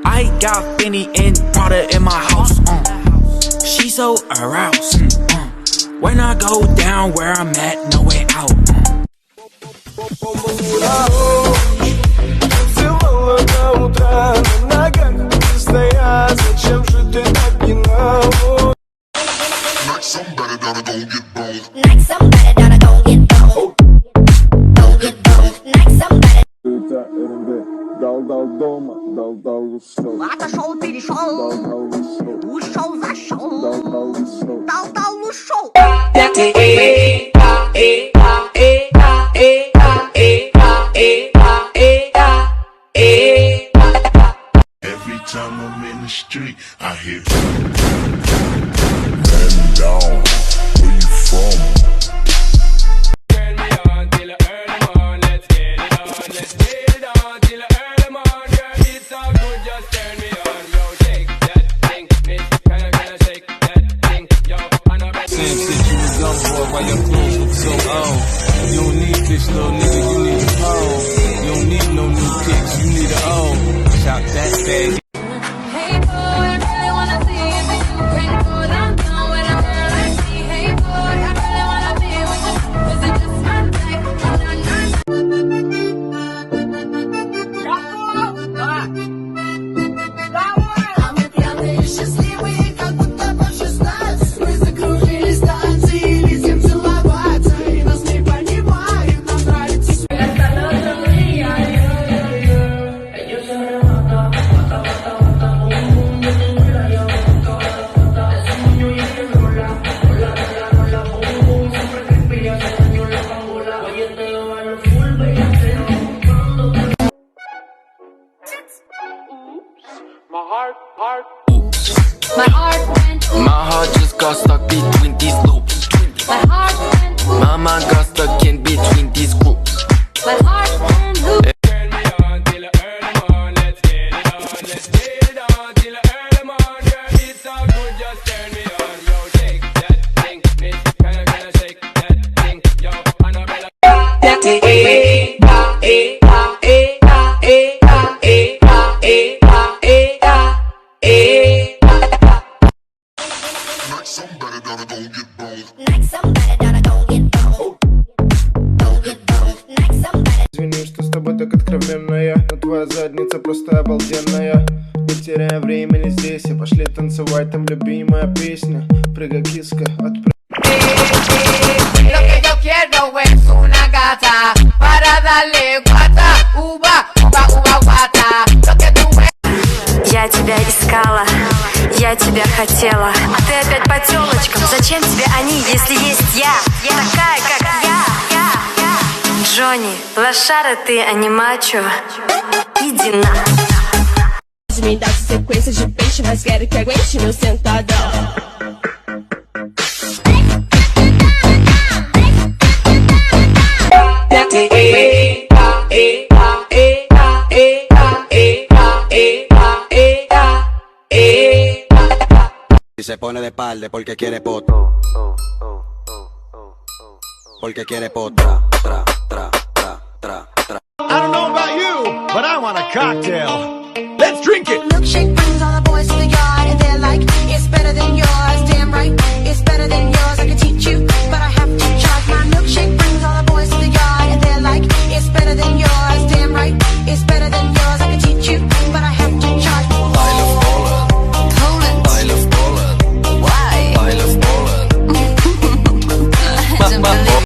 I got Fendi and Prada in my house. She so aroused. When I go down where I'm at, no way out. Like somebody gotta go get boned. Like somebody gotta go get boned. Go get boned. Like somebody. Отошел, перешел, ушел, зашел, дал, ушел. Every time I'm in the street, I hear man down. Where you from? Turn me on till early morning. Let's get it on. Let's get it on till early morning. Girl, it's all good. Just turn me on. Yo, shake that thing, miss. Can I shake that thing? Yo, Annabelle. Same shit, you a young boy, why your clothes look so old? You don't need this little nigga, you need a hoe. You don't need no new kicks, you need a O. Chop that bag. Hey boy, I really wanna see if you can go downtown with a girl like me. Hey boy, I really wanna be with you. Was it just my type? А мы пьяные, счастливые, как будто по 16. Мы закружили станции, летим целоваться. И нас не понимают, нам нравится. My heart went ooh. My heart just got stuck between these loops. My heart went ooh. My mind got stuck in between these groups. My heart went ooh. Turn me on till early morning. Let's get it on. Let's get it on till early morning. Girl, it's all good. Just turn me on. Yo, shake that thing, miss. Can I shake that thing? Yo, Annabelle. Like somebody gotta go get boned. Like somebody gotta go get boned. Go get boned. Like somebody. Извини, что с тобой так откровенно я, но твоя задница просто обалденная. Не теряя времени здесь, и пошли танцевать, там любимая песня. Прыгай, киска, отпрыгай. Lo que yo quiero es una gata para darle guata, uva, uva, uva, guata. Lo que tú me... Я тебя искала, я тебя хотела. А ты опять по тёлочкам. Зачем тебе они, если есть я? Такая, как я. Джонни, лошара ты, а не мачо. Иди на. Me dá sequência de peixe, mas quero que aguente meu sentadão. Y se pone de espalda porque quiere poto. Porque quiere potra, tra, tra, tra, tra, tra. I don't know about you, but I want a cocktail. Let's drink it. Milkshake.